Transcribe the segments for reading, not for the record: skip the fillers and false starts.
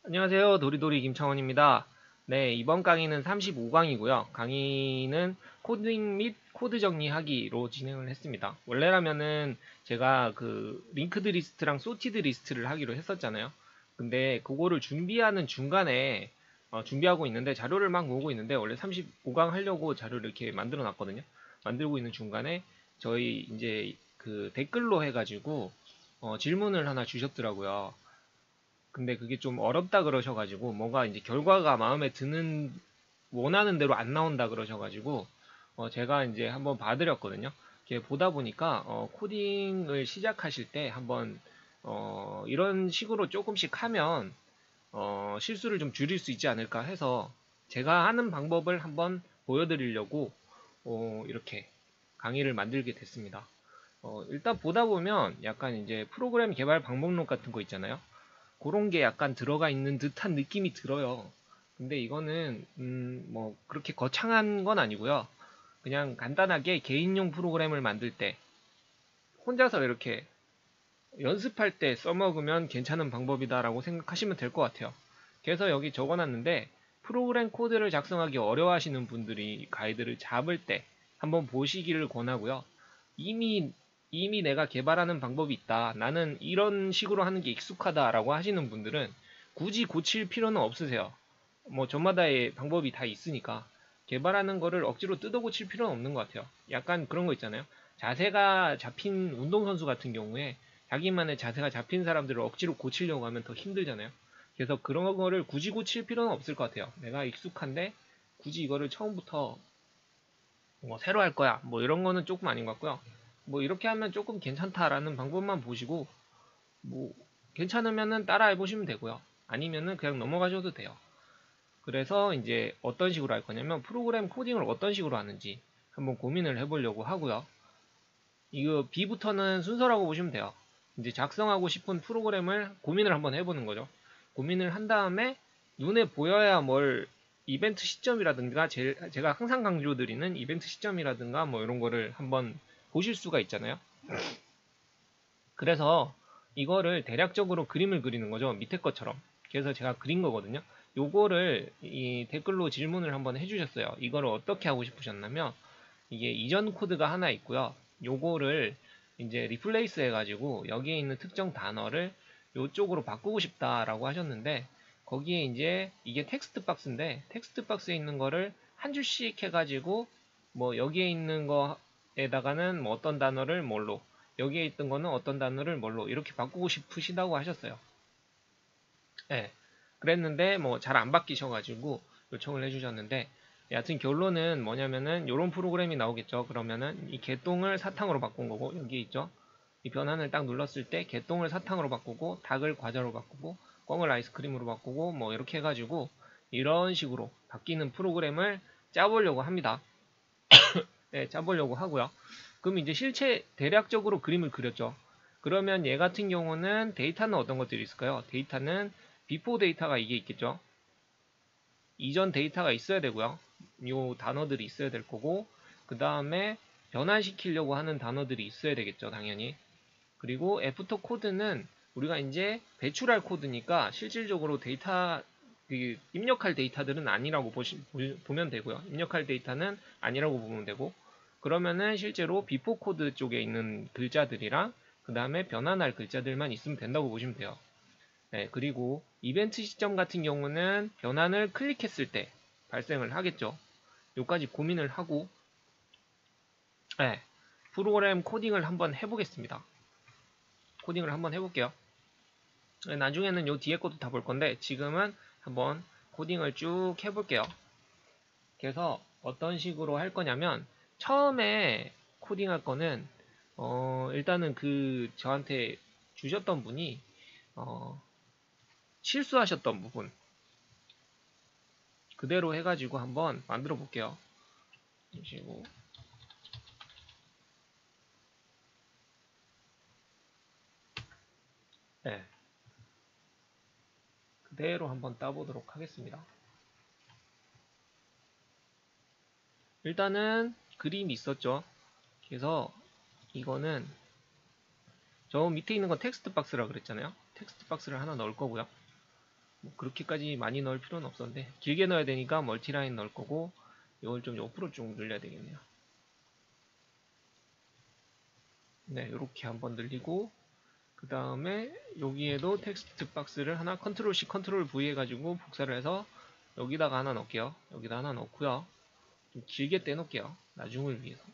안녕하세요. 도리도리 김창원입니다. 네, 이번 강의는 35강이고요. 강의는 코딩 및 코드 정리하기로 진행을 했습니다. 원래라면은 제가 그 링크드 리스트랑 소티드 리스트를 하기로 했었잖아요. 근데 그거를 준비하는 중간에 준비하고 있는데 자료를 막 모으고 있는데 원래 35강 하려고 자료를 이렇게 만들어 놨거든요. 만들고 있는 중간에 저희 이제 그 댓글로 해가지고 질문을 하나 주셨더라고요. 근데 그게 좀 어렵다 그러셔가지고 뭔가 이제 결과가 마음에 드는 원하는 대로 안 나온다 그러셔가지고 제가 이제 한번 봐드렸거든요. 이렇게 보다 보니까 코딩을 시작하실 때 한번 이런 식으로 조금씩 하면 실수를 좀 줄일 수 있지 않을까 해서 제가 하는 방법을 한번 보여드리려고 이렇게 강의를 만들게 됐습니다. 일단 보다 보면 약간 이제 프로그램 개발 방법론 같은 거 있잖아요. 그런 게 약간 들어가 있는 듯한 느낌이 들어요. 근데 이거는 뭐 그렇게 거창한 건 아니고요. 그냥 간단하게 개인용 프로그램을 만들 때 혼자서 이렇게 연습할 때 써먹으면 괜찮은 방법이다라고 생각하시면 될 것 같아요. 그래서 여기 적어놨는데 프로그램 코드를 작성하기 어려워하시는 분들이 가이드를 잡을 때 한번 보시기를 권하고요. 이미 이미 내가 개발하는 방법이 있다. 나는 이런 식으로 하는 게 익숙하다라고 하시는 분들은 굳이 고칠 필요는 없으세요. 뭐 저마다의 방법이 다 있으니까 개발하는 거를 억지로 뜯어 고칠 필요는 없는 것 같아요. 약간 그런 거 있잖아요. 자세가 잡힌 운동선수 같은 경우에 자기만의 자세가 잡힌 사람들을 억지로 고치려고 하면 더 힘들잖아요. 그래서 그런 거를 굳이 고칠 필요는 없을 것 같아요. 내가 익숙한데 굳이 이거를 처음부터 뭐 새로 할 거야. 뭐 이런 거는 조금 아닌 것 같고요. 뭐 이렇게 하면 조금 괜찮다라는 방법만 보시고 뭐 괜찮으면은 따라 해보시면 되고요. 아니면은 그냥 넘어가셔도 돼요. 그래서 이제 어떤 식으로 할 거냐면 프로그램 코딩을 어떤 식으로 하는지 한번 고민을 해보려고 하고요. 이거 B부터는 순서라고 보시면 돼요. 이제 작성하고 싶은 프로그램을 고민을 한번 해보는 거죠. 고민을 한 다음에 눈에 보여야 뭘 이벤트 시점이라든가 제가 항상 강조드리는 이벤트 시점이라든가 뭐 이런 거를 한번 보실 수가 있잖아요. 그래서 이거를 대략적으로 그림을 그리는 거죠. 밑에 것처럼. 그래서 제가 그린 거거든요. 요거를 이 댓글로 질문을 한번 해주셨어요. 이거를 어떻게 하고 싶으셨냐면 이게 이전 코드가 하나 있고요. 요거를 이제 리플레이스 해가지고 여기에 있는 특정 단어를 요쪽으로 바꾸고 싶다라고 하셨는데 거기에 이제 이게 텍스트 박스인데 텍스트 박스에 있는 거를 한 줄씩 해가지고 뭐 여기에 있는 거에다가는 뭐 어떤 단어를 뭘로 여기에 있던 거는 어떤 단어를 뭘로 이렇게 바꾸고 싶으시다고 하셨어요. 예. 그랬는데 뭐 잘 안 바뀌셔가지고 요청을 해주셨는데 여하튼 결론은 뭐냐면은 요런 프로그램이 나오겠죠. 그러면은 이 개똥을 사탕으로 바꾼 거고 여기 있죠. 이 변환을 딱 눌렀을 때 개똥을 사탕으로 바꾸고 닭을 과자로 바꾸고 꿩을 아이스크림으로 바꾸고 뭐 이렇게 해가지고 이런 식으로 바뀌는 프로그램을 짜보려고 합니다. 네, 짜보려고 하고요. 그럼 이제 실체 대략적으로 그림을 그렸죠. 그러면 얘 같은 경우는 데이터는 어떤 것들이 있을까요? 데이터는 비포 데이터가 이게 있겠죠. 이전 데이터가 있어야 되고요. 요 단어들이 있어야 될 거고 그 다음에 변환시키려고 하는 단어들이 있어야 되겠죠. 당연히. 그리고 애프터 코드는 우리가 이제 배출할 코드니까 실질적으로 데이터 입력할 데이터들은 아니라고 보면 되고요. 입력할 데이터는 아니라고 보면 되고 그러면은 실제로 비포 코드 쪽에 있는 글자들이랑 그 다음에 변환할 글자들만 있으면 된다고 보시면 돼요. 네, 그리고 이벤트 시점 같은 경우는 변환을 클릭했을 때 발생을 하겠죠. 여기까지 고민을 하고 네, 프로그램 코딩을 한번 해보겠습니다. 코딩을 한번 해볼게요. 네, 나중에는 요 뒤에 것도 다 볼 건데 지금은 한번 코딩을 쭉 해볼게요. 그래서 어떤 식으로 할 거냐면 처음에 코딩할 거는 일단은 그 저한테 주셨던 분이 어, 실수하셨던 부분 그대로 해가지고 한번 만들어 볼게요. 보시고 네, 그대로 한번 따보도록 하겠습니다. 일단은 그림이 있었죠. 그래서 이거는 저 밑에 있는 건 텍스트 박스라 그랬잖아요. 텍스트 박스를 하나 넣을 거고요. 뭐 그렇게까지 많이 넣을 필요는 없었는데 길게 넣어야 되니까 멀티라인 넣을 거고 이걸 좀 옆으로 쭉 늘려야 되겠네요. 네, 이렇게 한번 늘리고 그 다음에 여기에도 텍스트 박스를 하나 컨트롤 C 컨트롤 V 해가지고 복사를 해서 여기다가 하나 넣을게요. 여기다 하나 넣고요. 좀 길게 떼놓을게요. 나중을 위해서.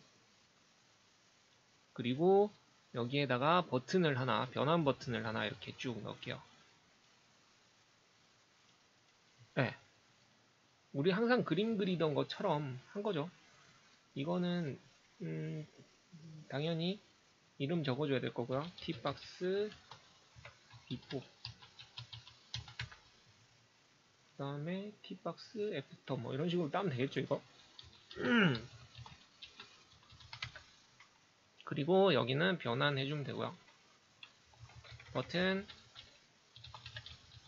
그리고 여기에다가 버튼을 하나, 변환 버튼을 하나 이렇게 쭉 넣을게요. 네. 우리 항상 그림 그리던 것처럼 한 거죠. 이거는 당연히 이름 적어줘야 될 거고요. t박스 비포 그 다음에 t박스 애프터 뭐 이런 식으로 따면 되겠죠 이거. 그리고 여기는 변환해주면 되고요. 버튼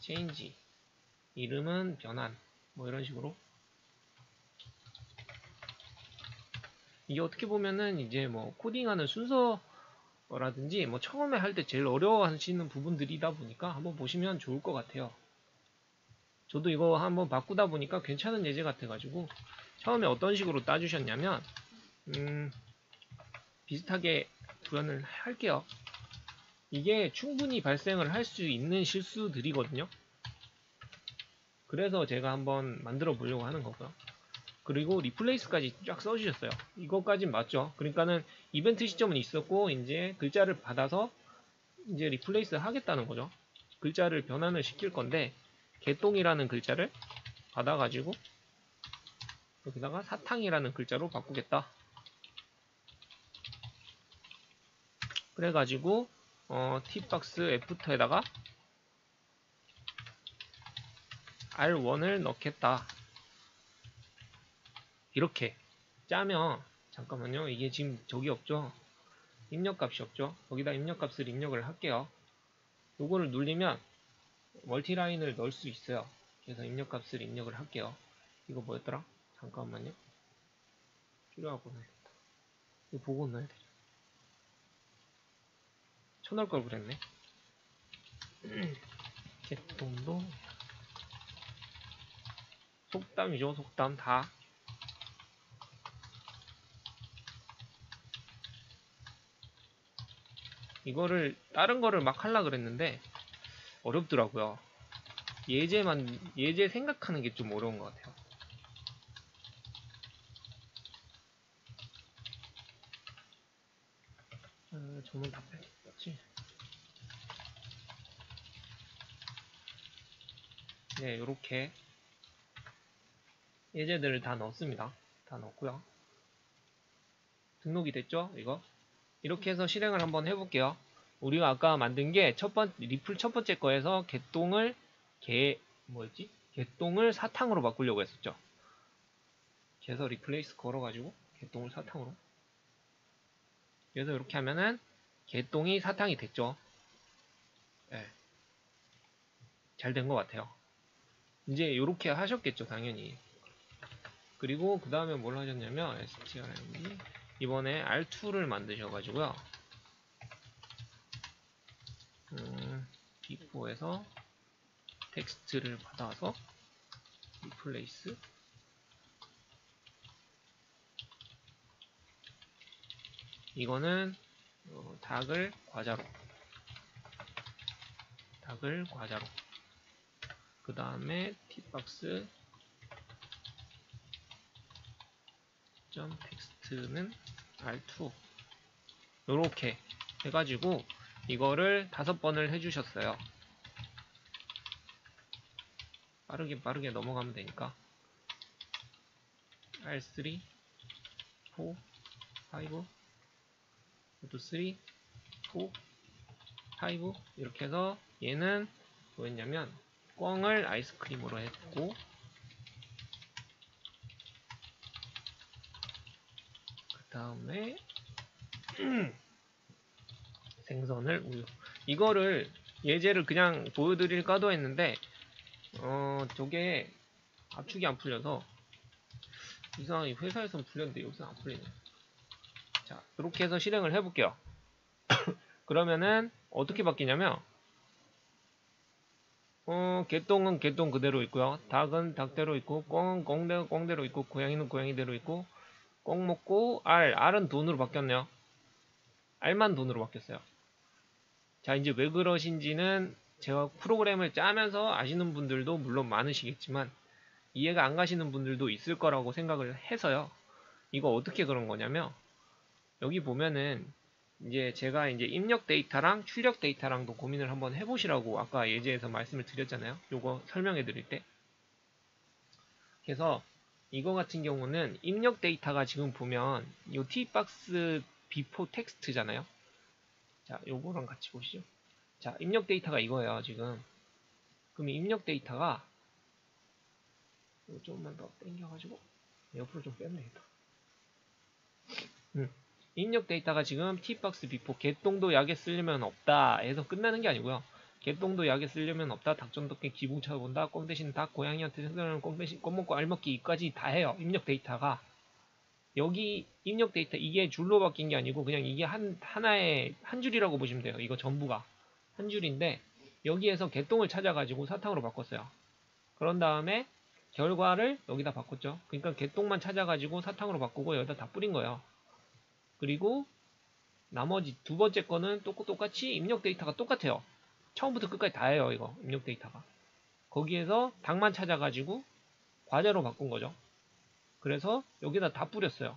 체인지 이름은 변환 뭐 이런 식으로. 이게 어떻게 보면은 이제 뭐 코딩하는 순서라든지 뭐 처음에 할 때 제일 어려워하시는 부분들이다 보니까 한번 보시면 좋을 것 같아요. 저도 이거 한번 바꾸다 보니까 괜찮은 예제 같아가지고 처음에 어떤 식으로 따주셨냐면 비슷하게 구현을 할게요. 이게 충분히 발생을 할 수 있는 실수들이거든요. 그래서 제가 한번 만들어 보려고 하는 거고요. 그리고 리플레이스까지 쫙 써주셨어요. 이거까진 맞죠. 그러니까는 이벤트 시점은 있었고 이제 글자를 받아서 이제 리플레이스 하겠다는 거죠. 글자를 변환을 시킬 건데 개똥이라는 글자를 받아가지고 여기다가 사탕이라는 글자로 바꾸겠다. 그래가지고 t박스 애프터에다가 r1을 넣겠다. 이렇게 짜면 잠깐만요. 이게 지금 저기 없죠. 입력값이 없죠. 거기다 입력값을 입력을 할게요. 요거를 누르면 멀티라인을 넣을 수 있어요. 그래서 입력값을 입력을 할게요. 이거 뭐였더라? 잠깐만요. 필요하고 넣어야겠다. 이거 보고 넣어야 되죠. 쳐넣을 걸 그랬네. 개똥도 속담이죠. 속담 다. 이거를 다른 거를 막 하려 그랬는데 어렵더라고요. 예제 생각하는 게 좀 어려운 것 같아요. 저는 다 뺐지. 네, 요렇게 예제들을 다 넣었습니다. 다 넣었고요. 등록이 됐죠? 이거 이렇게 해서 실행을 한번 해볼게요. 우리가 아까 만든 게 리플 첫 번째 거에서 개똥을 뭐였지? 개똥을 사탕으로 바꾸려고 했었죠. 그래서 리플레이스 걸어가지고 개똥을 사탕으로. 그래서 이렇게 하면은 개똥이 사탕이 됐죠. 네. 잘 된 것 같아요. 이제 이렇게 하셨겠죠, 당연히. 그리고 그 다음에 뭘 하셨냐면 strnd 이번에 r2를 만드셔가지고요. b4에서 텍스트를 받아서 리플레이스 이거는 닭을 과자로 그 다음에 t박스 텍스트는 r2 요렇게 해가지고 이거를 5번을 해주셨어요. 빠르게 넘어가면 되니까 r3 4 5 이것도 3 4 5 이렇게 해서 얘는 뭐였냐면 꽝을 아이스크림으로 했고 그 다음에 생선을 우유 이거를 예제를 그냥 보여드릴까도 했는데 저게 압축이 안 풀려서 이상하게 회사에서는 풀렸는데 여기서는 안 풀리네. 자 이렇게 해서 실행을 해볼게요. 그러면은 어떻게 바뀌냐면 개똥은 개똥 그대로 있고요. 닭은 닭대로 있고, 꽁은 꽁대로 있고, 고양이는 고양이대로 있고, 꽁 먹고, 알은 돈으로 바뀌었네요. 알만 돈으로 바뀌었어요. 자, 이제 왜 그러신지는 제가 프로그램을 짜면서 아시는 분들도 물론 많으시겠지만, 이해가 안 가시는 분들도 있을 거라고 생각을 해서요. 이거 어떻게 그런 거냐면, 여기 보면은, 이제 제가 이제 입력 데이터랑 출력 데이터랑도 고민을 한번 해보시라고 아까 예제에서 말씀을 드렸잖아요. 요거 설명해 드릴 때. 그래서 이거 같은 경우는 입력 데이터가 지금 보면 요 tbox before 텍스트잖아요. 자, 요거랑 같이 보시죠. 자, 입력 데이터가 이거예요, 지금. 그럼 입력 데이터가 조금만 더 당겨가지고 옆으로 좀 빼면 되겠다. 입력 데이터가 지금 tbox before 개똥도 약에 쓰려면 없다 해서 끝나는 게 아니고요. 개똥도 약에 쓰려면 없다. 닭전덕게 기붕 쳐본다. 꽁 대신 닭 고양이한테 생선을 꽁 대신 꽁 먹고 알 먹기 이까지 다 해요. 입력 데이터가. 여기 입력 데이터 이게 줄로 바뀐 게 아니고 그냥 이게 하나의 한 줄이라고 보시면 돼요. 이거 전부가 한 줄인데 여기에서 개똥을 찾아가지고 사탕으로 바꿨어요. 그런 다음에 결과를 여기다 바꿨죠. 그러니까 개똥만 찾아가지고 사탕으로 바꾸고 여기다 다 뿌린 거예요. 그리고 나머지 두 번째 거는 똑같이 입력 데이터가 똑같아요. 처음부터 끝까지 다 해요. 이거 입력 데이터가. 거기에서 닭만 찾아가지고 과자로 바꾼 거죠. 그래서 여기다 다 뿌렸어요.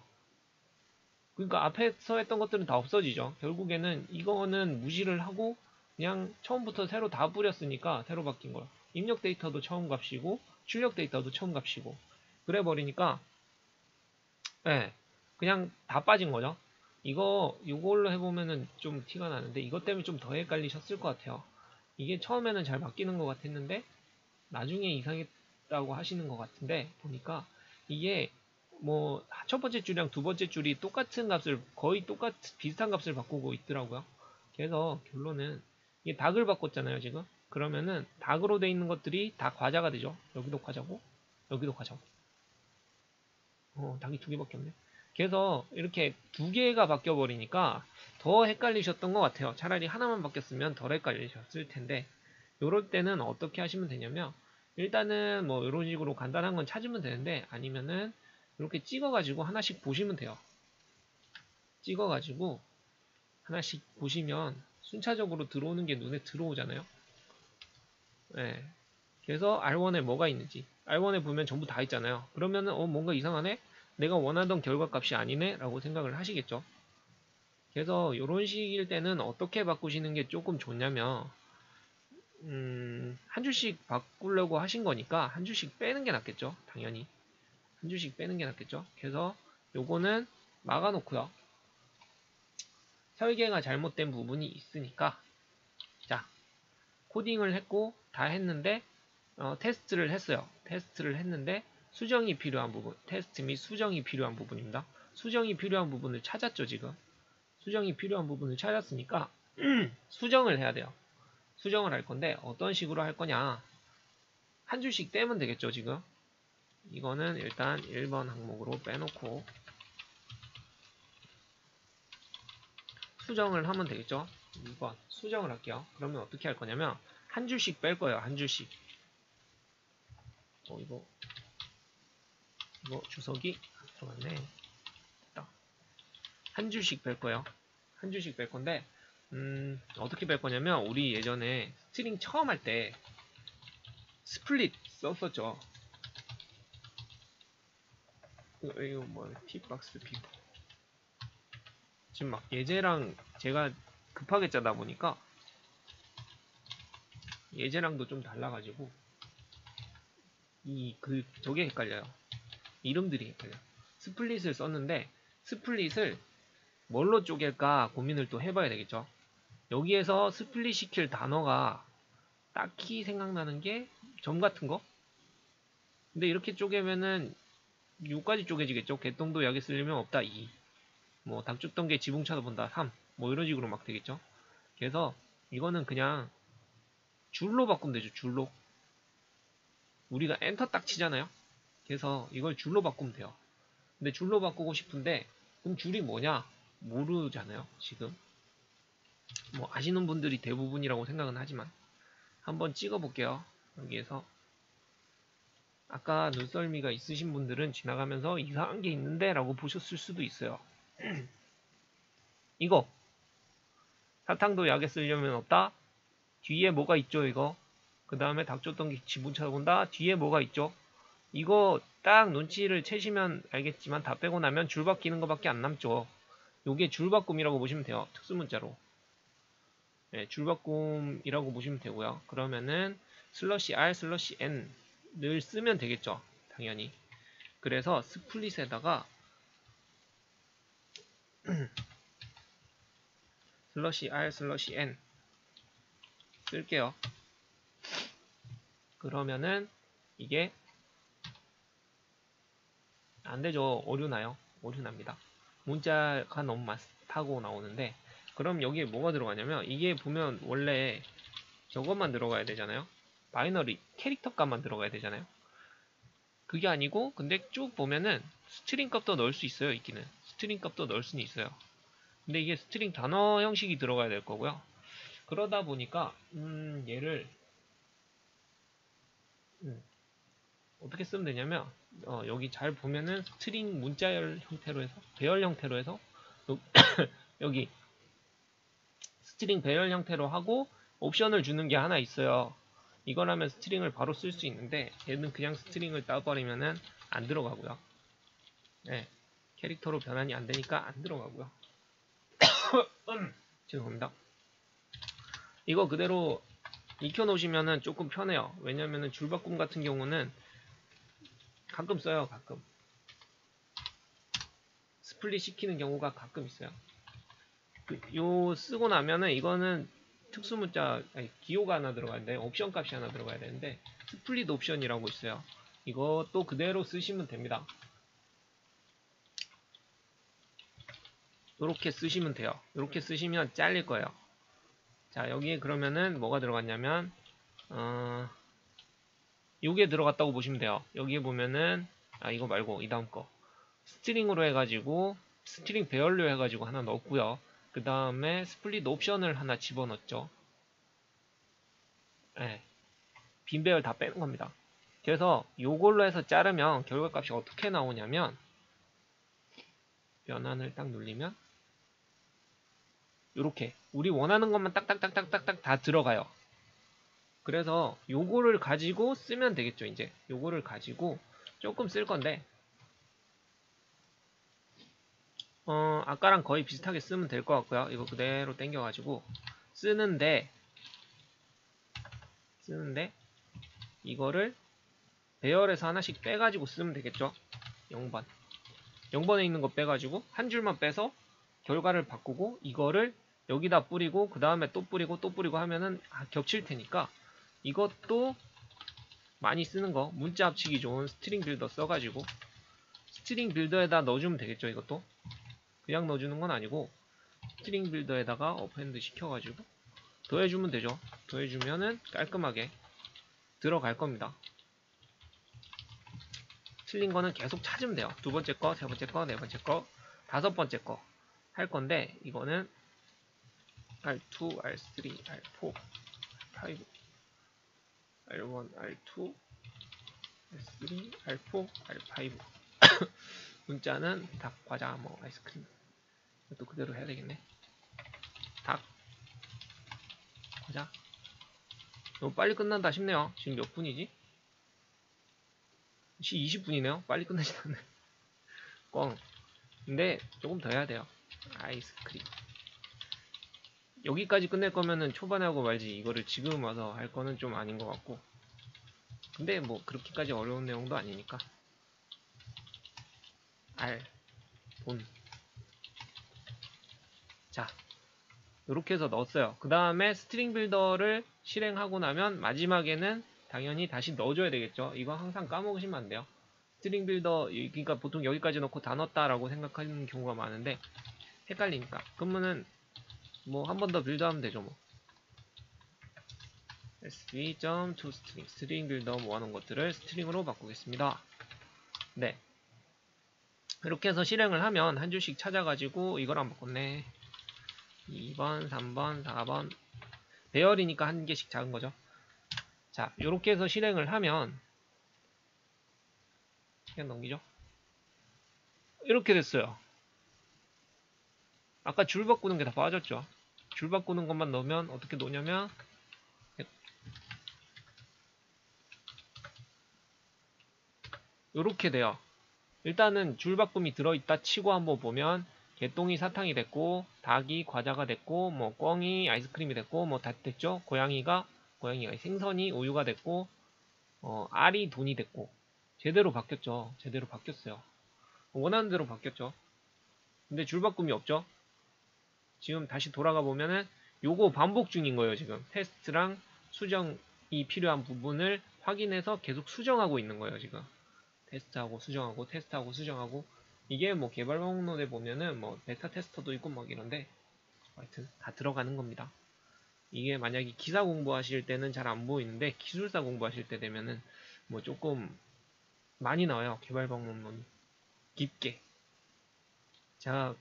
그러니까 앞에서 했던 것들은 다 없어지죠. 결국에는 이거는 무시를 하고 그냥 처음부터 새로 다 뿌렸으니까 새로 바뀐 거예요. 입력 데이터도 처음 값이고 출력 데이터도 처음 값이고 그래 버리니까 네, 그냥 다 빠진 거죠. 이걸로 해보면은 좀 티가 나는데 이것 때문에 좀 더 헷갈리셨을 것 같아요. 이게 처음에는 잘 바뀌는 것 같았는데 나중에 이상했다고 하시는 것 같은데 보니까 이게 뭐 첫 번째 줄이랑 두 번째 줄이 똑같은 값을 거의 비슷한 값을 바꾸고 있더라고요. 그래서 결론은 이게 닭을 바꿨잖아요 지금. 그러면은 닭으로 돼 있는 것들이 다 과자가 되죠. 여기도 과자고 여기도 과자고. 닭이 두 개밖에 없네. 그래서 이렇게 두 개가 바뀌어 버리니까 더 헷갈리셨던 것 같아요. 차라리 하나만 바뀌었으면 덜 헷갈리셨을 텐데 요럴 때는 어떻게 하시면 되냐면 일단은 뭐 이런 식으로 간단한 건 찾으면 되는데 아니면은 이렇게 찍어가지고 하나씩 보시면 돼요. 찍어가지고 하나씩 보시면 순차적으로 들어오는 게 눈에 들어오잖아요. 네. 그래서 R1에 뭐가 있는지 R1에 보면 전부 다 있잖아요. 그러면은 뭔가 이상하네? 내가 원하던 결과값이 아니네? 라고 생각을 하시겠죠. 그래서 이런 식일 때는 어떻게 바꾸시는 게 조금 좋냐면 한 줄씩 바꾸려고 하신 거니까 한 줄씩 빼는 게 낫겠죠. 당연히 한 줄씩 빼는 게 낫겠죠. 그래서 요거는 막아놓고요. 설계가 잘못된 부분이 있으니까 자 코딩을 했고 다 했는데 테스트를 했어요. 테스트를 했는데 수정이 필요한 부분 테스트 및 수정이 필요한 부분입니다. 수정이 필요한 부분을 찾았죠. 지금 수정이 필요한 부분을 찾았으니까 수정을 해야 돼요. 수정을 할 건데 어떤 식으로 할 거냐 한 줄씩 떼면 되겠죠. 지금 이거는 일단 1번 항목으로 빼놓고 수정을 하면 되겠죠. 2번 수정을 할게요. 그러면 어떻게 할 거냐면 한 줄씩 뺄 거예요. 한 줄씩 이거 주석이 들어갔네. 한 줄씩 뺄 거예요. 한 줄씩 뺄 건데 어떻게 뺄 거냐면 우리 예전에 스트링 처음 할 때 스플릿 썼었죠. 이거 뭐 tbox 비고 지금 막 예제랑 제가 급하게 짜다 보니까 예제랑도 좀 달라가지고 저게 헷갈려요. 이름들이 헷갈려요. 스플릿을 썼는데 스플릿을 뭘로 쪼갤까 고민을 또 해봐야 되겠죠. 여기에서 스플릿 시킬 단어가 딱히 생각나는 게 점 같은 거? 근데 이렇게 쪼개면은 6까지 쪼개지겠죠. 개똥도 약에 쓰려면 없다 2. 뭐 닭 죽던 게 지붕 쳐다본다 3. 뭐 이런 식으로 막 되겠죠. 그래서 이거는 그냥 줄로 바꾸면 되죠. 줄로. 우리가 엔터 딱 치잖아요. 그래서 이걸 줄로 바꾸면 돼요. 근데 줄로 바꾸고 싶은데 그럼 줄이 뭐냐? 모르잖아요. 지금. 뭐 아시는 분들이 대부분이라고 생각은 하지만 한번 찍어 볼게요. 여기에서 아까 눈썰미가 있으신 분들은 지나가면서 이상한 게 있는데 라고 보셨을 수도 있어요. 이거 사탕도 약에 쓰려면 없다. 뒤에 뭐가 있죠 이거. 그 다음에 닥쳤던 게 지문 찾아본다. 뒤에 뭐가 있죠. 이거 딱 눈치를 채시면 알겠지만 다 빼고 나면 줄 바뀌는 거밖에 안 남죠. 요게 줄바꿈이라고 보시면 돼요. 특수문자로. 네, 줄바꿈이라고 보시면 되고요. 그러면은 슬러시 r 슬러시 n을 쓰면 되겠죠. 당연히. 그래서 스플릿에다가 슬러시 r 슬러시 n 쓸게요. 그러면은 이게 안되죠. 오류나요. 오류납니다. 문자가 너무 많다고 나오는데, 그럼 여기에 뭐가 들어가냐면 이게 보면 원래 저것만 들어가야 되잖아요. 바이너리 캐릭터 값만 들어가야 되잖아요. 그게 아니고 근데 쭉 보면은 스트링 값도 넣을 수 있어요. 있기는 스트링 값도 넣을 수는 있어요. 근데 이게 스트링 단어 형식이 들어가야 될 거고요. 그러다 보니까 얘를 어떻게 쓰면 되냐면 여기 잘 보면은 스트링 문자열 형태로 해서 배열 형태로 해서 여기 스트링 배열 형태로 하고 옵션을 주는 게 하나 있어요. 이거라면 스트링을 바로 쓸 수 있는데 얘는 그냥 스트링을 따버리면은 안 들어가고요. 네, 캐릭터로 변환이 안 되니까 안 들어가고요. 죄송합니다. 이거 그대로 익혀놓으시면은 조금 편해요. 왜냐면은 줄바꿈 같은 경우는 가끔 써요. 가끔 스플릿 시키는 경우가 가끔 있어요. 요 쓰고 나면은 이거는 특수문자 기호가 하나 들어가는데 옵션 값이 하나 들어가야 되는데 스플릿 옵션이라고 있어요. 이것도 그대로 쓰시면 됩니다. 이렇게 쓰시면 돼요. 이렇게 쓰시면 잘릴 거예요. 자, 여기에 그러면은 뭐가 들어갔냐면 요게 들어갔다고 보시면 돼요. 여기에 보면은 이거 말고 이 다음 거 스트링으로 해가지고 스트링 배열로 해가지고 하나 넣었고요. 그 다음에 스플릿 옵션을 하나 집어넣었죠. 네, 빈 배열 다 빼는 겁니다. 그래서 요걸로 해서 자르면 결과값이 어떻게 나오냐면 변환을 딱 누르면 요렇게 우리 원하는 것만 딱딱딱딱딱딱 다 들어가요. 그래서 요거를 가지고 쓰면 되겠죠. 이제 요거를 가지고 조금 쓸 건데 아까랑 거의 비슷하게 쓰면 될 것 같고요. 이거 그대로 당겨가지고 쓰는데 이거를 배열에서 하나씩 빼가지고 쓰면 되겠죠. 0번 0번에 있는 거 빼가지고 한 줄만 빼서 결과를 바꾸고 이거를 여기다 뿌리고 그 다음에 또 뿌리고 또 뿌리고 하면은 겹칠 테니까 이것도 많이 쓰는 거 문자 합치기 좋은 스트링 빌더 써가지고 스트링 빌더에다 넣어주면 되겠죠. 이것도 그냥 넣어주는 건 아니고 스트링 빌더에다가 어펜드 시켜가지고 더해주면 되죠. 더해주면은 깔끔하게 들어갈 겁니다. 틀린 거는 계속 찾으면 돼요. 두 번째 거, 세 번째 거, 네 번째 거, 다섯 번째 거 할 건데 이거는 R2, R3, R4, R5, R1, R2, R3, R4, R5 문자는 닭, 과자, 뭐 아이스크림 이것도 그대로 해야 되겠네. 닭, 과자 너무 빨리 끝난다 싶네요. 지금 몇 분이지? 20분이네요. 빨리 끝나지 않네. 꽝. 근데 조금 더 해야 돼요. 아이스크림. 여기까지 끝낼 거면은 초반에 하고 말지 이거를 지금 와서 할 거는 좀 아닌 것 같고. 근데 뭐 그렇게까지 어려운 내용도 아니니까. 알, 본. 자, 이렇게 해서 넣었어요. 그 다음에 스트링 빌더를 실행하고 나면 마지막에는 당연히 다시 넣어줘야 되겠죠. 이거 항상 까먹으시면 안 돼요. 스트링 빌더, 그러니까 보통 여기까지 넣고 다 넣었다라고 생각하는 경우가 많은데 헷갈리니까. 그러면은 뭐 한 번 더 빌드하면 되죠. 뭐 sv.toString 스트링 빌더 모아놓은 것들을 스트링으로 바꾸겠습니다. 네, 이렇게 해서 실행을 하면 한 줄씩 찾아가지고 이걸 안 바꿨네. 2번, 3번, 4번 배열이니까 한 개씩 작은 거죠. 자, 이렇게 해서 실행을 하면 그냥 넘기죠. 이렇게 됐어요. 아까 줄 바꾸는 게 다 빠졌죠. 줄 바꾸는 것만 넣으면 어떻게 놓냐면 이렇게 돼요. 일단은 줄 바꿈이 들어있다 치고 한번 보면 개똥이 사탕이 됐고, 닭이 과자가 됐고, 뭐 꿩이 아이스크림이 됐고, 뭐 다 됐죠. 고양이가 생선이 우유가 됐고, 알이 돈이 됐고, 제대로 바뀌었죠. 제대로 바뀌었어요. 원하는 대로 바뀌었죠. 근데 줄 바꿈이 없죠. 지금 다시 돌아가 보면은 요거 반복 중인 거예요. 지금 테스트랑 수정이 필요한 부분을 확인해서 계속 수정하고 있는 거예요. 지금 테스트하고 수정하고 테스트하고 수정하고. 이게 뭐 개발 목록에 보면은 뭐 베타 테스터도 있고 막 이런데 하여튼 다 들어가는 겁니다. 이게 만약에 기사 공부하실 때는 잘 안 보이는데 기술사 공부하실 때 되면은 뭐 조금 많이 나와요. 개발 방법론이 깊게. 제가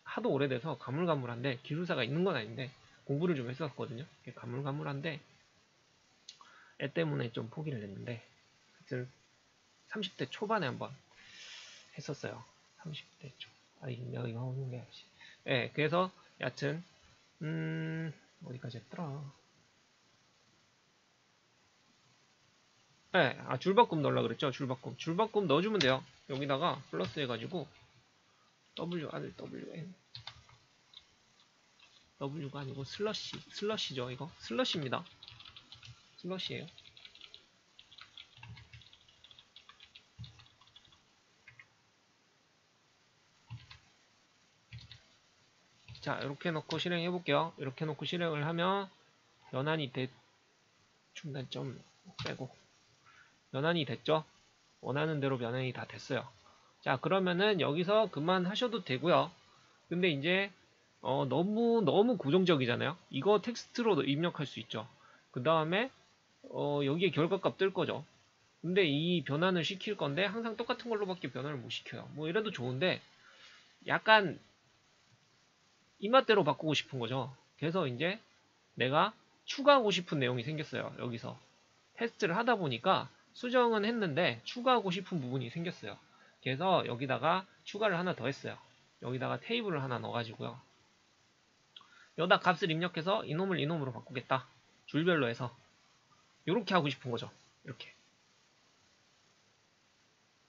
하도 오래돼서 가물가물한데, 기술사가 있는 건 아닌데 공부를 좀 했었거든요. 가물가물한데 애 때문에 좀 포기를 했는데, 하여튼 30대 초반에 한번 했었어요. 30대 초. 이거 하는 게 아니지. 네, 그래서 여하튼 어디까지 했더라. 네, 줄바꿈 넣으려고 그랬죠. 줄바꿈 넣어주면 돼요. 여기다가 플러스 해가지고 W가 아니고 슬러시죠. 이거 슬러시입니다. 슬러시예요. 자, 이렇게 놓고 실행해 볼게요. 이렇게 놓고 실행을 하면 연한이 중단점 빼고 연한이 됐죠. 원하는 대로 변환이 다 됐어요. 자, 그러면은 여기서 그만하셔도 되고요. 근데 이제 너무 고정적이잖아요. 이거 텍스트로 입력할 수 있죠. 그 다음에 여기에 결과값 뜰 거죠. 근데 이 변환을 시킬 건데 항상 똑같은 걸로밖에 변환을 못 시켜요. 뭐 이래도 좋은데 약간 입맛대로 바꾸고 싶은 거죠. 그래서 이제 내가 추가하고 싶은 내용이 생겼어요. 여기서 테스트를 하다 보니까 수정은 했는데 추가하고 싶은 부분이 생겼어요. 그래서 여기다가 추가를 하나 더 했어요. 여기다가 테이블을 하나 넣어가지고요. 여기다 값을 입력해서 이놈을 이놈으로 바꾸겠다. 줄별로 해서 이렇게 하고 싶은 거죠. 이렇게.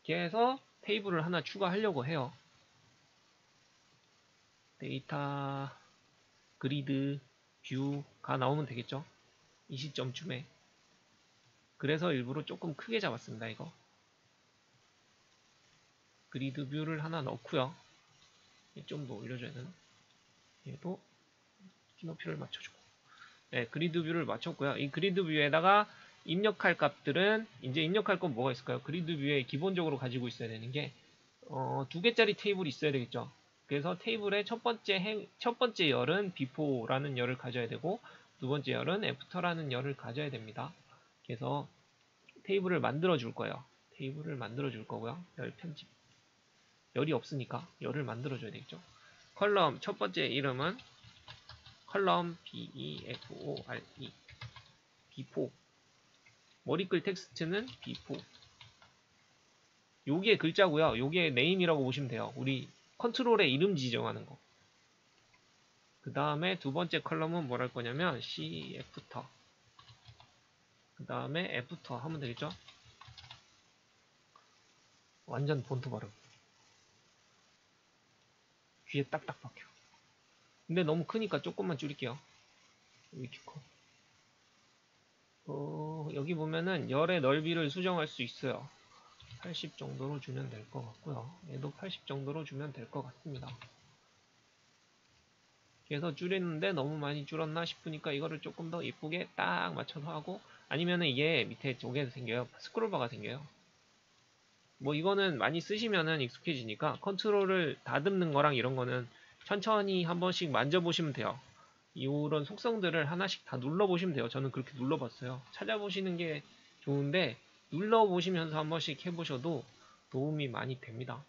그래서 테이블을 하나 추가하려고 해요. 데이터 그리드 뷰가 나오면 되겠죠. 이 시점쯤에. 그래서 일부러 조금 크게 잡았습니다. 이거 그리드 뷰를 하나 넣고요. 좀 더 올려줘야 되나? 얘도 키높이를 맞춰주고. 네, 그리드 뷰를 맞췄고요. 이 그리드 뷰에다가 입력할 값들은 이제 입력할 건 뭐가 있을까요? 그리드 뷰에 기본적으로 가지고 있어야 되는 게 2개짜리 테이블이 있어야 되겠죠. 그래서 테이블의 첫 번째 열은 before라는 열을 가져야 되고, 두 번째 열은 after라는 열을 가져야 됩니다. 그래서 테이블을 만들어 줄 거예요. 테이블을 만들어 줄 거고요. 열 편집. 열이 없으니까 열을 만들어 줘야 되겠죠. 컬럼 첫 번째 이름은 컬럼 before before. 머리글 텍스트는 before. 요게 글자고요. 요게 네임이라고 보시면 돼요. 우리 컨트롤의 이름 지정하는 거. 그 다음에 두 번째 컬럼은 뭘 할 거냐면 c after. 그 다음에 after 하면 되겠죠. 완전 본토 발음. 귀에 딱딱 박혀. 근데 너무 크니까 조금만 줄일게요. 이렇게 커. 여기 보면은 열의 넓이를 수정할 수 있어요. 80 정도로 주면 될 것 같고요. 얘도 80 정도로 주면 될 것 같습니다. 그래서 줄이는데 너무 많이 줄었나 싶으니까 이거를 조금 더 이쁘게 딱 맞춰서 하고, 아니면은 이게 밑에 저게 생겨요. 스크롤바가 생겨요. 뭐 이거는 많이 쓰시면은 익숙해지니까 컨트롤을 다듬는 거랑 이런 거는 천천히 한 번씩 만져보시면 돼요. 이런 속성들을 하나씩 다 눌러보시면 돼요. 저는 그렇게 눌러봤어요. 찾아보시는 게 좋은데 눌러보시면서 한 번씩 해보셔도 도움이 많이 됩니다.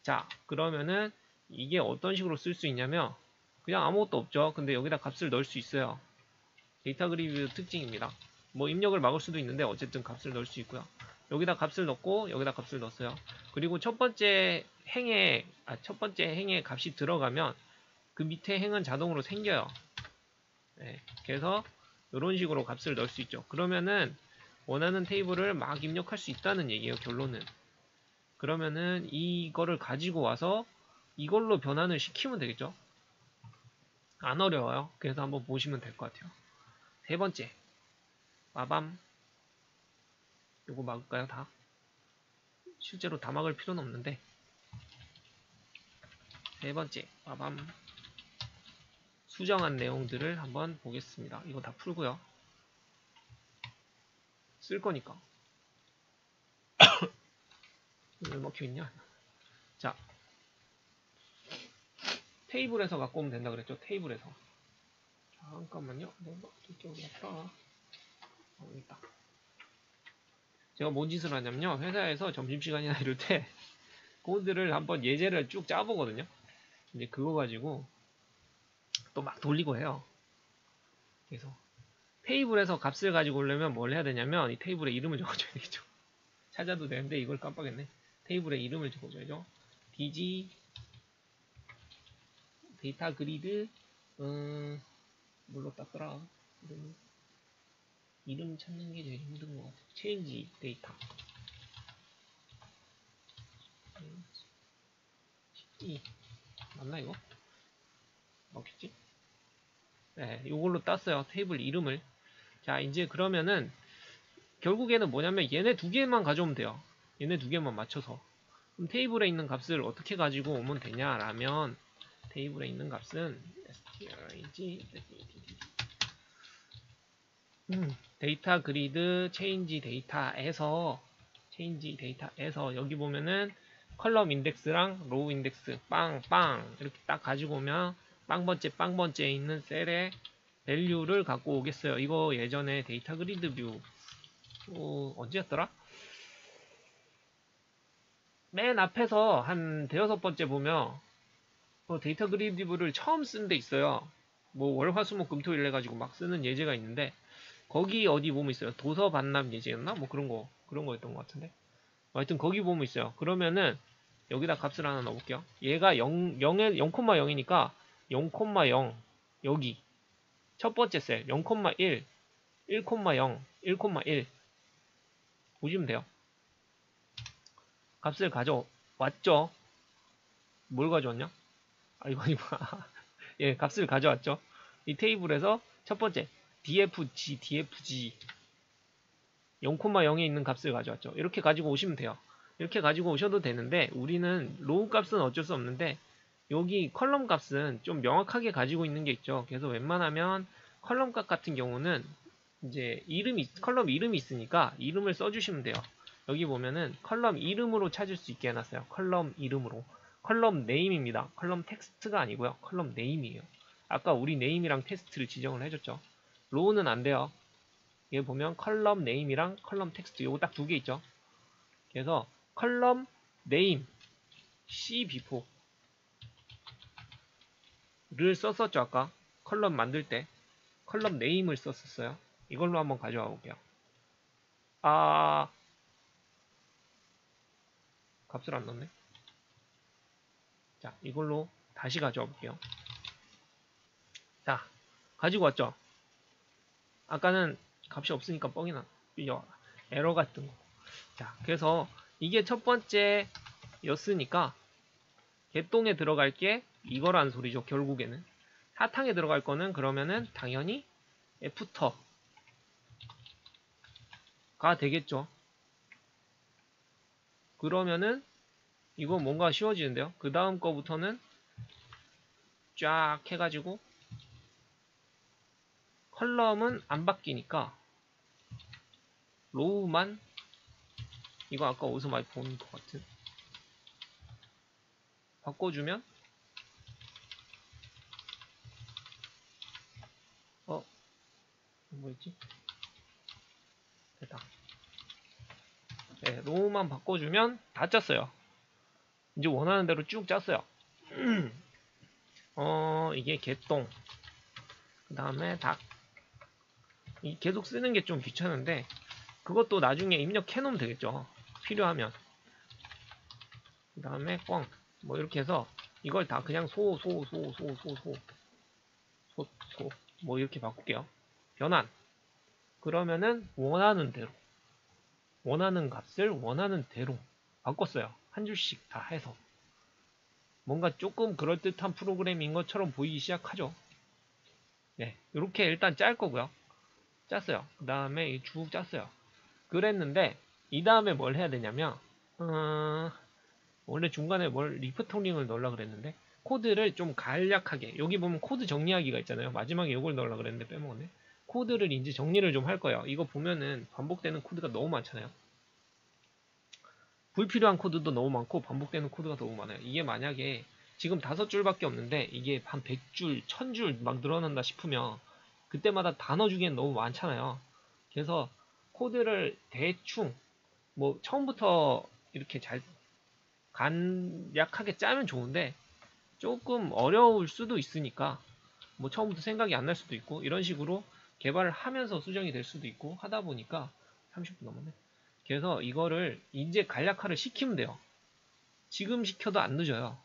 자, 그러면은 이게 어떤 식으로 쓸 수 있냐면 그냥 아무것도 없죠. 근데 여기다 값을 넣을 수 있어요. 데이터 그리드 특징입니다. 뭐 입력을 막을 수도 있는데 어쨌든 값을 넣을 수 있고요. 여기다 값을 넣고 여기다 값을 넣었어요. 그리고 첫 번째 행에 값이 들어가면 그 밑에 행은 자동으로 생겨요. 네, 그래서 이런 식으로 값을 넣을 수 있죠. 그러면은 원하는 테이블을 막 입력할 수 있다는 얘기예요. 결론은. 그러면은 이거를 가지고 와서 이걸로 변환을 시키면 되겠죠. 안 어려워요. 그래서 한번 보시면 될 것 같아요. 세 번째, 빠밤. 요거 막을까요? 다? 실제로 다 막을 필요는 없는데. 세 번째, 빠밤. 수정한 내용들을 한번 보겠습니다. 이거 다 풀고요. 쓸 거니까. 왜 먹혀있냐? 자, 테이블에서 갖고 오면 된다 그랬죠? 테이블에서. 잠깐만요. 내가 이쪽으로 갔다. 여기 있다. 제가 뭔 짓을 하냐면요. 회사에서 점심시간이나 이럴 때 코드를 한번 예제를 쭉 짜보거든요. 이제 그거 가지고 또 막 돌리고 해요. 그래서 테이블에서 값을 가지고 오려면 뭘 해야 되냐면 이 테이블에 이름을 적어줘야 되겠죠. 찾아도 되는데 이걸 깜빡했네. 테이블에 이름을 적어줘야죠. dg 데이터 그리드 뭘로 땄더라. 이름 찾는 게 제일 힘든 것 같아요. 체인지 데이터. 맞나 이거? 맞겠지? 네, 이걸로 땄어요. 테이블 이름을. 자, 이제 그러면은 결국에는 뭐냐면 얘네 두 개만 가져오면 돼요. 얘네 두 개만 맞춰서. 그럼 테이블에 있는 값을 어떻게 가지고 오면 되냐라면 테이블에 있는 값은 string 데이터 그리드 체인지 데이터에서 여기 보면은 컬럼 인덱스랑 로우 인덱스 빵빵 이렇게 딱 가지고 오면 빵번째에 있는 셀의 밸류를 갖고 오겠어요. 이거 예전에 데이터 그리드 뷰 언제였더라? 맨 앞에서 한 대여섯 번째 보면 데이터 그리드 뷰를 처음 쓴 데 있어요. 뭐 월화수목 금토일 해가지고 막 쓰는 예제가 있는데 거기 어디 보면 있어요. 도서 반납 예제였나? 뭐 그런 거였던 것 같은데. 하여튼 거기 보면 있어요. 그러면은 여기다 값을 하나 넣어볼게요. 얘가 0,0이니까 0,0 여기 첫 번째 셀 0,1 1,0 1,1 보시면 돼요. 값을 가져왔죠. 뭘 가져왔냐? 이거 예, 값을 가져왔죠. 이 테이블에서 첫 번째 dfg 0,0에 있는 값을 가져왔죠. 이렇게 가지고 오시면 돼요. 이렇게 가지고 오셔도 되는데 우리는 로우 값은 어쩔 수 없는데 여기 컬럼 값은 좀 명확하게 가지고 있는 게 있죠. 그래서 웬만하면 컬럼 값 같은 경우는 이제 컬럼 이름이 있으니까 이름을 써주시면 돼요. 여기 보면은 컬럼 이름으로 찾을 수 있게 해놨어요. 컬럼 이름으로. 컬럼 네임입니다. 컬럼 텍스트가 아니고요. 컬럼 네임이에요. 아까 우리 네임이랑 텍스트를 지정을 해줬죠. 로우는 안 돼요. 여기 보면 컬럼 네임이랑 컬럼 텍스트 요거 딱 두 개 있죠. 그래서 컬럼 네임 C-B4를 썼었죠. 아까 컬럼 만들 때 컬럼 네임을 썼었어요. 이걸로 한번 가져와 볼게요. 값을 안 넣네. 자, 이걸로 다시 가져와 볼게요. 자, 가지고 왔죠. 아까는 값이 없으니까 뻥이나 에러 같은 거. 자, 그래서 이게 첫 번째였으니까 개똥에 들어갈 게 이거란 소리죠. 결국에는 사탕에 들어갈 거는 그러면은 당연히 애프터가 되겠죠. 그러면은 이거 뭔가 쉬워지는데요. 그 다음 거부터는 쫙 해가지고 컬럼은 안 바뀌니까 로우만 이거 아까 어디서 많이 본 것 같은 바꿔주면 뭐였지? 됐다. 네, 로우만 바꿔주면 다 짰어요. 이제 원하는 대로 쭉 짰어요. 이게 개똥 그 다음에 닭 계속 쓰는 게 좀 귀찮은데 그것도 나중에 입력해 놓으면 되겠죠. 필요하면. 그 다음에 꽝 뭐 이렇게 해서 이걸 다 그냥 소 뭐 이렇게 바꿀게요. 변환. 그러면은 원하는 대로 원하는 값을 원하는 대로 바꿨어요. 한 줄씩 다 해서. 뭔가 조금 그럴듯한 프로그램인 것처럼 보이기 시작하죠. 네, 이렇게 일단 짤 거고요. 짰어요. 그 다음에 쭉 짰어요. 그랬는데 이 다음에 뭘 해야 되냐면 원래 중간에 리프토링을 넣으려고 그랬는데 코드를 좀 간략하게 여기 보면 코드 정리하기가 있잖아요. 마지막에 이걸 넣으려고 그랬는데 빼먹었네. 코드를 이제 정리를 좀 할 거예요. 이거 보면은 반복되는 코드가 너무 많잖아요. 불필요한 코드도 너무 많고 반복되는 코드가 너무 많아요. 이게 만약에 지금 5줄밖에 없는데 이게 한 100줄, 1000줄 막 늘어난다 싶으면 그때마다 단어 주기엔 너무 많잖아요. 그래서 코드를 대충 뭐 처음부터 이렇게 잘 간략하게 짜면 좋은데 조금 어려울 수도 있으니까 뭐 처음부터 생각이 안 날 수도 있고 이런 식으로 개발을 하면서 수정이 될 수도 있고 하다 보니까 30분 넘었네. 그래서 이거를 이제 간략화를 시키면 돼요. 지금 시켜도 안 늦어요.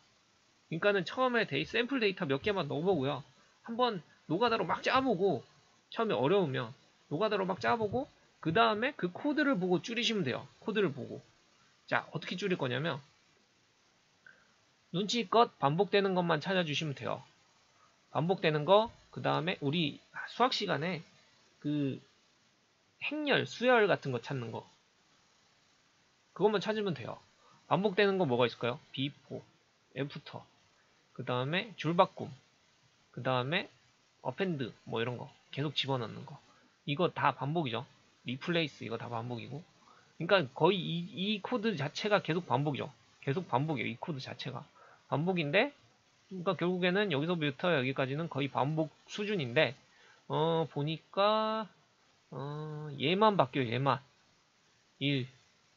그러니까는 처음에 샘플 데이터 몇 개만 넣어보고요. 한번 노가다로 막 짜보고 처음에 어려우면 노가다로 막 짜보고 그 다음에 그 코드를 보고 줄이시면 돼요. 코드를 보고. 자, 어떻게 줄일 거냐면 눈치껏 반복되는 것만 찾아주시면 돼요. 반복되는 거, 그 다음에 우리 수학 시간에 그 행렬, 수열 같은 거 찾는 거. 그것만 찾으면 돼요. 반복되는 거 뭐가 있을까요? B4, 애프터, 그 다음에 줄바꿈, 그 다음에 어펜드, 뭐 이런 거. 계속 집어넣는 거. 이거 다 반복이죠. 리플레이스, 이거 다 반복이고. 그러니까 거의 이 코드 자체가 계속 반복이죠. 계속 반복이에요. 이 코드 자체가. 반복인데, 그러니까 결국에는 여기서부터 여기까지는 거의 반복 수준인데, 보니까, 얘만 바뀌어요, 얘만. 1,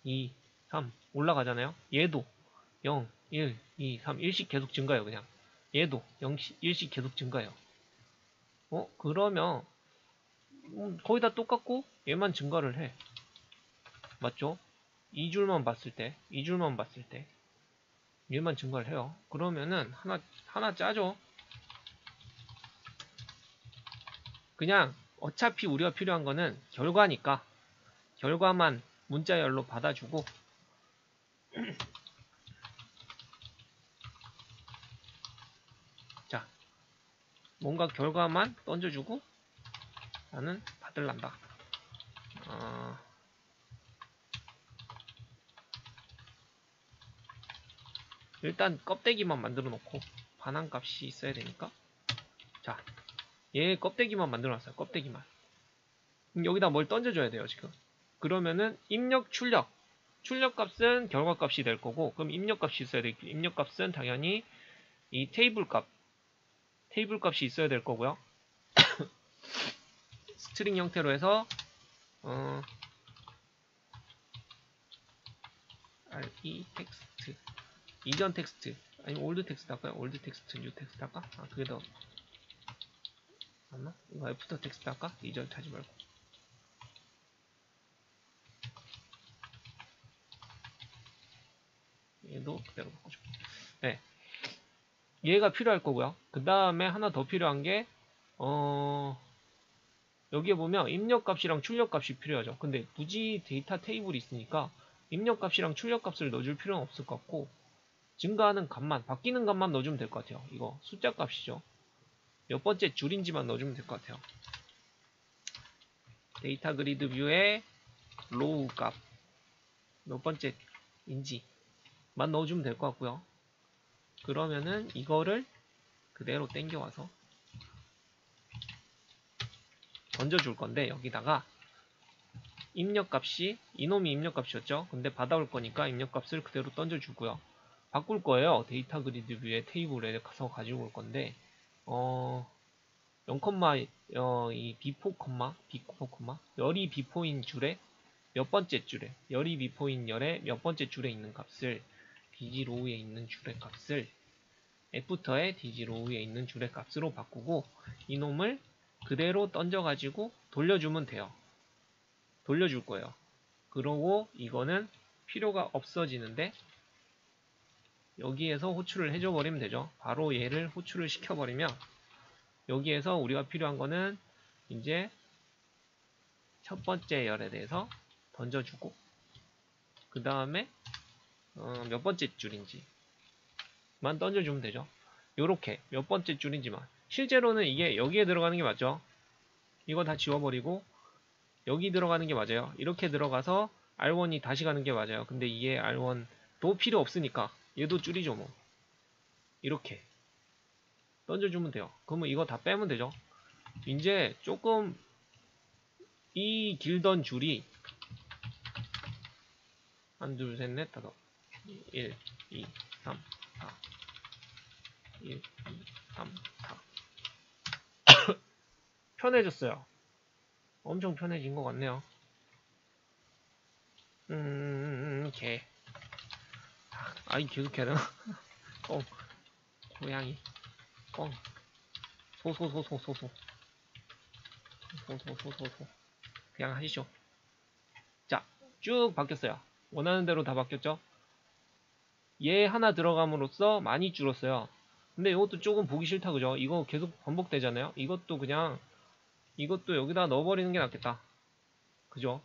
2, 3. 올라가잖아요. 얘도 0, 1, 2, 3. 1씩 계속 증가해요, 그냥. 얘도 0, 1씩 계속 증가해요. 그러면, 거의 다 똑같고, 얘만 증가를 해. 맞죠? 2줄만 봤을 때, 2줄만 봤을 때, 얘만 증가를 해요. 그러면은, 하나 짜죠? 그냥, 어차피 우리가 필요한 거는 결과니까, 결과만 문자열로 받아주고, 자, 뭔가 결과만 던져주고, 나는 받을란다. 일단 껍데기만 만들어 놓고 반환값이 있어야 되니까 자, 얘 껍데기만 만들어 놨어요. 껍데기만. 여기다 뭘 던져줘야 돼요, 지금. 그러면은 입력, 출력. 출력값은 결과값이 될 거고, 그럼 입력값이 있어야 되겠죠. 입력값은 당연히 이 테이블값이 있어야 될 거고요. 스트링 형태로 해서 re 텍스트, 이전 텍스트, 아니면 올드 텍스트 할까요? 올드 텍스트, 뉴 텍스트 할까? 그게 더 맞나? 이거 애프터 텍스트 할까? 이전 하지 말고. 얘도 그대로 바꿔줄게. 네. 얘가 필요할 거고요. 그 다음에 하나 더 필요한 게, 여기에 보면 입력값이랑 출력값이 필요하죠. 근데 굳이 데이터 테이블이 있으니까 입력값이랑 출력값을 넣어줄 필요는 없을 것 같고, 증가하는 값만, 바뀌는 값만 넣어주면 될 것 같아요. 이거 숫자 값이죠. 몇 번째 줄인지만 넣어주면 될 것 같아요. 데이터 그리드 뷰에 로우 값, 몇 번째인지만 넣어주면 될 것 같고요. 그러면은 이거를 그대로 땡겨와서 던져줄 건데, 여기다가 입력값이 이놈이 입력값이었죠. 근데 받아올 거니까 입력값을 그대로 던져주고요. 바꿀 거예요. 데이터 그리드 뷰에 테이블에 가서 가지고 올 건데 0, 이 B4, 열이 비포인 줄에 몇 번째 줄에, 열이 비포인 열의 몇 번째 줄에 있는 값을 디지로우에 있는 줄의 값을 애프터의 디지로우에 있는 줄의 값으로 바꾸고 이놈을 그대로 던져가지고 돌려주면 돼요. 돌려줄 거예요. 그러고 이거는 필요가 없어지는데 여기에서 호출을 해줘 버리면 되죠. 바로 얘를 호출을 시켜버리면 여기에서 우리가 필요한 거는 이제 첫 번째 열에 대해서 던져주고 그 다음에 몇 번째 줄인지만 던져주면 되죠. 요렇게 몇 번째 줄인지만. 실제로는 이게 여기에 들어가는 게 맞죠. 이거 다 지워버리고 여기 들어가는 게 맞아요. 이렇게 들어가서 R1이 다시 가는 게 맞아요. 근데 이게 R1도 필요 없으니까 얘도 줄이죠 뭐. 이렇게 던져주면 돼요. 그러면 이거 다 빼면 되죠. 이제 조금 이 길던 줄이 1, 2, 3, 4, 5 1, 2, 3, 4 1, 2, 3, 4 편해졌어요. 엄청 편해진 것 같네요. 개. 아이, 계속 해야 되나? 꽁. 고양이. 꽁. 소소소소소소. 소소소소소. 그냥 하시죠. 자, 쭉 바뀌었어요. 원하는 대로 다 바뀌었죠? 얘 하나 들어감으로써 많이 줄었어요. 근데 이것도 조금 보기 싫다, 그죠? 이거 계속 반복되잖아요? 이것도 그냥, 이것도 여기다 넣어버리는 게 낫겠다. 그죠?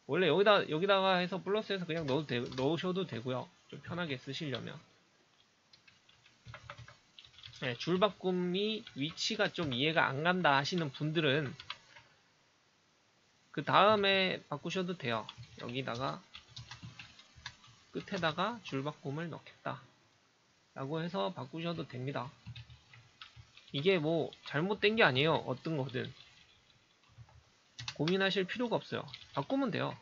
원래 여기다가 해서 플러스해서 그냥 넣으셔도 되고요. 좀 편하게 쓰시려면. 네, 줄 바꿈이 위치가 좀 이해가 안 간다 하시는 분들은 그 다음에 바꾸셔도 돼요. 여기다가 끝에다가 줄 바꿈을 넣겠다 라고 해서 바꾸셔도 됩니다. 이게 뭐 잘못된 게 아니에요. 어떤 거든 고민하실 필요가 없어요. 바꾸면 돼요.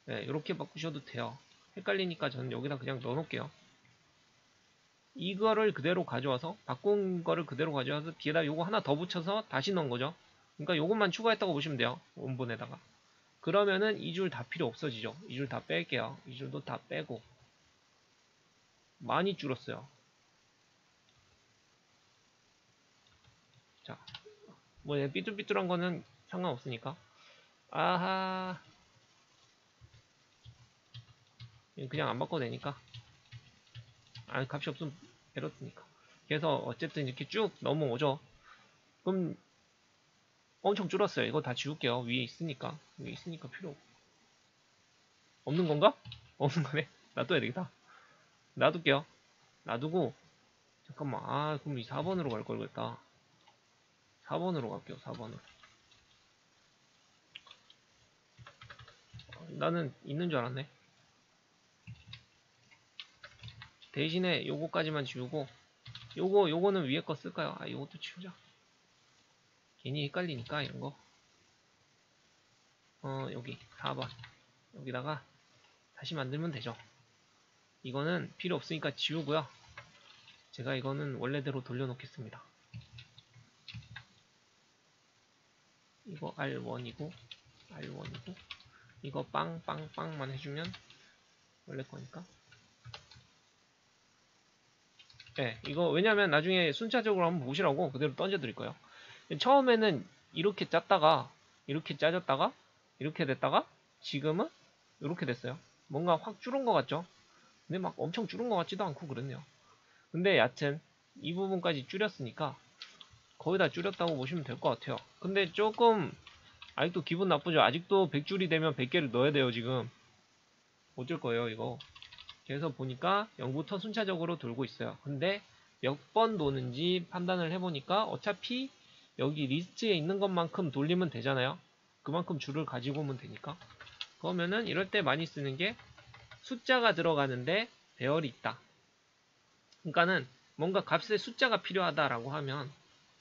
네, 이렇게 바꾸셔도 돼요. 헷갈리니까 저는 여기다 그냥 넣어 놓을게요. 이거를 그대로 가져와서 바꾼 거를 그대로 가져와서 뒤에다 요거 하나 더 붙여서 다시 넣은 거죠. 그러니까 요것만 추가했다고 보시면 돼요. 원본에다가. 그러면은 이 줄 다 필요 없어지죠. 이 줄 다 뺄게요. 이 줄도 다 빼고 많이 줄었어요. 자, 뭐 삐뚤삐뚤한 거는 상관없으니까. 아하, 그냥 안 바꿔도 되니까. 아, 값이 없으면 에러 뜨니까. 그래서 어쨌든 이렇게 쭉 넘어오죠. 그럼 엄청 줄었어요. 이거 다 지울게요. 위에 있으니까. 위에 있으니까 필요 없는 건가? 없는 거네. 놔둬야 되겠다. 놔둘게요. 놔두고 잠깐만. 아, 그럼 이 4번으로 갈 걸 그랬다. 4번으로 갈게요. 4번으로. 나는 있는 줄 알았네. 대신에 요거까지만 지우고 요거는 위에 거 쓸까요? 아, 요것도 지우자. 괜히 헷갈리니까 이런 거. 여기 4번 여기다가 다시 만들면 되죠. 이거는 필요 없으니까 지우고요. 제가 이거는 원래대로 돌려놓겠습니다. 이거 R1이고 이거 빵빵빵만 해주면 원래 거니까. 네, 이거 왜냐면 나중에 순차적으로 한번 보시라고 그대로 던져드릴 거예요. 처음에는 이렇게 짰다가 이렇게 짜졌다가 이렇게 됐다가 지금은 이렇게 됐어요. 뭔가 확 줄은 것 같죠? 근데 막 엄청 줄은 것 같지도 않고 그렇네요. 근데 여튼 이 부분까지 줄였으니까 거의 다 줄였다고 보시면 될 것 같아요. 근데 조금 아직도 기분 나쁘죠? 아직도 100줄이 되면 100개를 넣어야 돼요 지금. 어쩔 거예요 이거. 그래서 보니까 0부터 순차적으로 돌고 있어요. 근데 몇 번 도는지 판단을 해보니까 어차피 여기 리스트에 있는 것만큼 돌리면 되잖아요. 그만큼 줄을 가지고 오면 되니까. 그러면은 이럴 때 많이 쓰는 게 숫자가 들어가는데 배열이 있다. 그러니까는 뭔가 값에 숫자가 필요하다라고 하면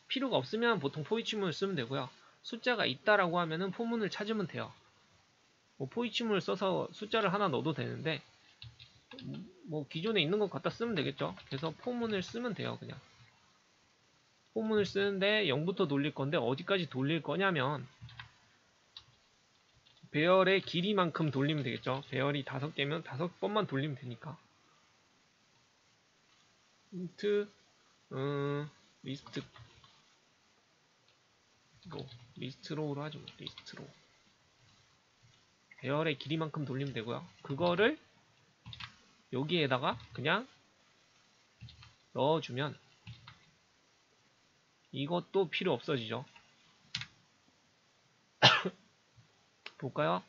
필요가 없으면 보통 포이치문을 쓰면 되고요. 숫자가 있다라고 하면은 포문을 찾으면 돼요. 뭐 포이치문을 써서 숫자를 하나 넣어도 되는데 뭐 기존에 있는 것 갖다 쓰면 되겠죠. 그래서 포문을 쓰면 돼요. 그냥 포문을 쓰는데 0부터 돌릴 건데 어디까지 돌릴 거냐면 배열의 길이만큼 돌리면 되겠죠. 배열이 5개면 5번만 돌리면 되니까. 인트 리스트 리스트로우로 하죠. 리스트로. 배열의 길이만큼 돌리면 되고요. 그거를 여기에다가 그냥 넣어주면 이것도 필요 없어지죠. 볼까요?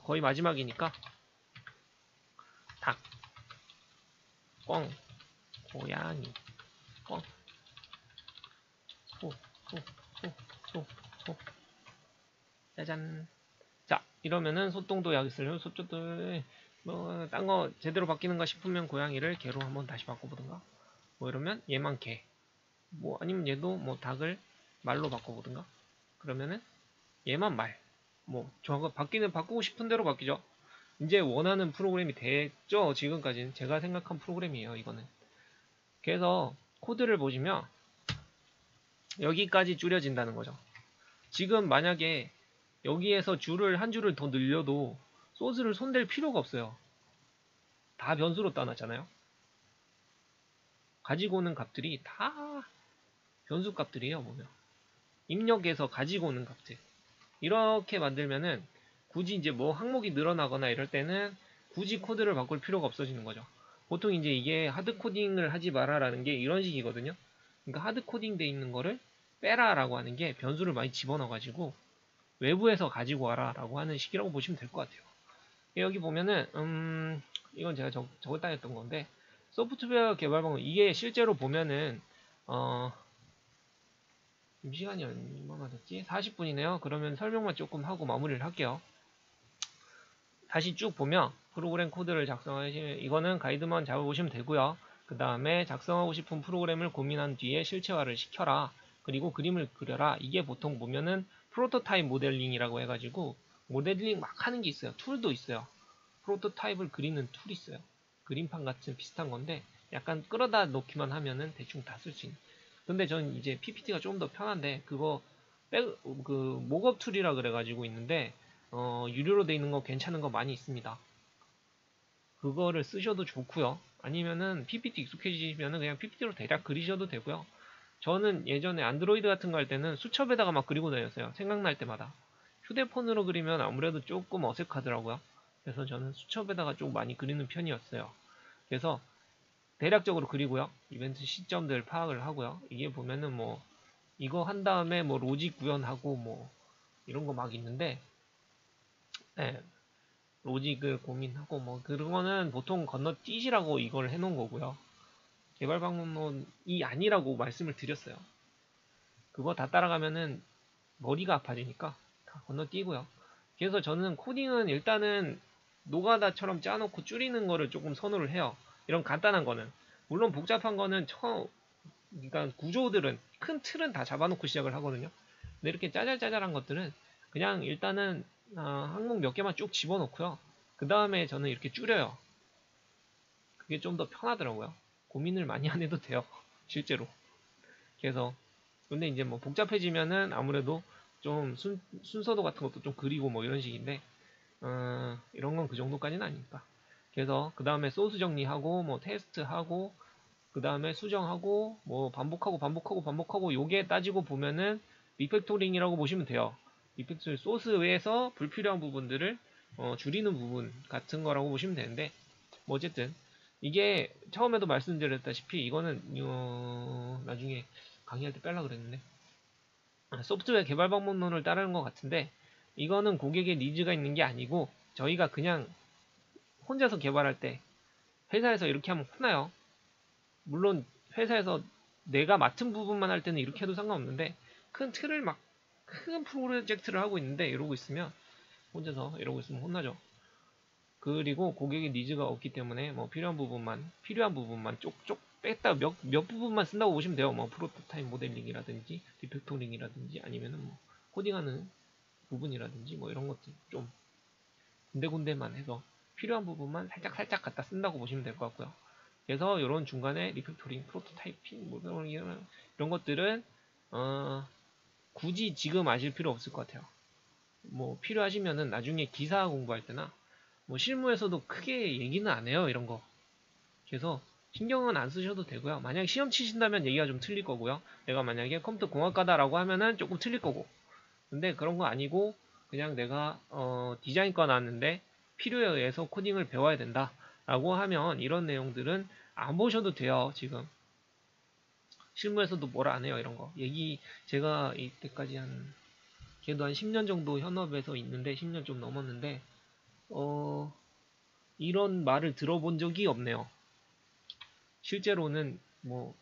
거의 마지막이니까 닭, 꿩, 고양이, 꿩, 소, 소, 소, 소, 짜잔. 자, 이러면은 소똥도 여기 있어요. 소쪽들 뭐 딴 거 제대로 바뀌는가 싶으면 고양이를 개로 한번 다시 바꿔보든가. 뭐 이러면 얘만 개. 뭐 아니면 얘도 뭐 닭을 말로 바꿔보든가. 그러면은 얘만 말. 뭐 저거 바꾸고 싶은 대로 바뀌죠. 이제 원하는 프로그램이 됐죠. 지금까지는 제가 생각한 프로그램이에요. 이거는. 그래서 코드를 보시면 여기까지 줄여진다는 거죠. 지금 만약에 여기에서 한 줄을 더 늘려도 소스를 손댈 필요가 없어요. 다 변수로 따놨잖아요. 가지고 오는 값들이 다 변수 값들이에요. 보면 입력해서 가지고 오는 값들. 이렇게 만들면은 굳이 이제 뭐 항목이 늘어나거나 이럴 때는 굳이 코드를 바꿀 필요가 없어지는 거죠. 보통 이제 이게 하드 코딩을 하지 마라라는 게 이런 식이거든요. 그러니까 하드 코딩 돼 있는 거를 빼라라고 하는 게 변수를 많이 집어넣어가지고 외부에서 가지고 와라라고 하는 식이라고 보시면 될 것 같아요. 여기 보면은 이건 제가 적었다 했던 건데 소프트웨어 개발 방법 이게 실제로 보면은 시간이 얼마나 됐지? 40분이네요. 그러면 설명만 조금 하고 마무리를 할게요. 다시 쭉 보면 프로그램 코드를 작성하시면 이거는 가이드만 잡아보시면 되고요. 그 다음에 작성하고 싶은 프로그램을 고민한 뒤에 실체화를 시켜라. 그리고 그림을 그려라. 이게 보통 보면은 프로토타입 모델링이라고 해가지고 모델링 막 하는 게 있어요. 툴도 있어요. 프로토타입을 그리는 툴이 있어요. 그림판 같은 비슷한 건데 약간 끌어다 놓기만 하면은 대충 다 쓸 수 있는. 근데 저는 이제 PPT가 조금 더 편한데 그거 목업 툴이라 그래가지고 있는데 유료로 돼 있는 거 괜찮은 거 많이 있습니다. 그거를 쓰셔도 좋고요. 아니면은 PPT 익숙해지시면은 그냥 PPT로 대략 그리셔도 되고요. 저는 예전에 안드로이드 같은 거 할 때는 수첩에다가 막 그리고 다녔어요. 생각날 때마다. 휴대폰으로 그리면 아무래도 조금 어색하더라고요. 그래서 저는 수첩에다가 좀 많이 그리는 편이었어요. 그래서 대략적으로 그리고요. 이벤트 시점들 파악을 하고요. 이게 보면은 뭐 이거 한 다음에 뭐 로직 구현하고 뭐 이런 거 막 있는데 네, 로직을 고민하고 뭐 그런 거는 보통 건너뛰시라고 이걸 해놓은 거고요. 개발 방법론이 아니라고 말씀을 드렸어요. 그거 다 따라가면은 머리가 아파지니까 다 건너뛰고요. 그래서 저는 코딩은 일단은 노가다처럼 짜놓고 줄이는 거를 조금 선호를 해요. 이런 간단한 거는. 물론 복잡한 거는 그러니까 구조들은 큰 틀은 다 잡아놓고 시작을 하거든요. 근데 이렇게 짜잘짜잘한 것들은 그냥 일단은 항목 몇 개만 쭉 집어넣고요. 그 다음에 저는 이렇게 줄여요. 그게 좀 더 편하더라고요. 고민을 많이 안 해도 돼요. 실제로. 그래서 근데 이제 뭐 복잡해지면은 아무래도 좀 순서도 같은 것도 좀 그리고 뭐 이런 식인데 이런 건 그 정도까지는 아니니까. 그래서 그 다음에 소스 정리하고 뭐 테스트하고 그 다음에 수정하고 뭐 반복하고 요게 따지고 보면은 리팩토링이라고 보시면 돼요. 리팩토링 소스에서 불필요한 부분들을 줄이는 부분 같은 거라고 보시면 되는데 뭐 어쨌든 이게 처음에도 말씀드렸다시피 이거는 나중에 강의할 때 빼려고 그랬는데 소프트웨어 개발 방법론을 따르는 것 같은데 이거는 고객의 니즈가 있는 게 아니고 저희가 그냥 혼자서 개발할 때 회사에서 이렇게 하면 혼나요. 물론 회사에서 내가 맡은 부분만 할 때는 이렇게 해도 상관없는데 큰 틀을 막 큰 프로젝트를 하고 있는데 이러고 있으면 혼자서 이러고 있으면 혼나죠. 그리고 고객의 니즈가 없기 때문에 뭐 필요한 부분만 쪽쪽 뺐다 몇 부분만 쓴다고 보시면 돼요. 뭐 프로토타입 모델링이라든지 리팩토링이라든지 아니면은 뭐 코딩하는 부분이라든지 뭐 이런 것들 좀 군데군데만 해서 필요한 부분만 살짝 갖다 쓴다고 보시면 될 것 같고요. 그래서 이런 중간에 리팩토링, 프로토타이핑 뭐 이런 것들은 굳이 지금 아실 필요 없을 것 같아요. 뭐 필요하시면은 나중에 기사 공부할 때나 뭐 실무에서도 크게 얘기는 안 해요. 이런 거. 그래서 신경은 안 쓰셔도 되고요. 만약에 시험 치신다면 얘기가 좀 틀릴 거고요. 내가 만약에 컴퓨터 공학과다라고 하면은 조금 틀릴 거고. 근데 그런 거 아니고 그냥 내가 디자인과 나왔는데 필요에 의해서 코딩을 배워야 된다 라고 하면 이런 내용들은 안 보셔도 돼요. 지금 실무에서도 뭐라 안 해요. 이런 거 얘기. 제가 이때까지 걔도 한 10년 정도 현업에서 있는데 10년 좀 넘었는데 이런 말을 들어본 적이 없네요. 실제로는 뭐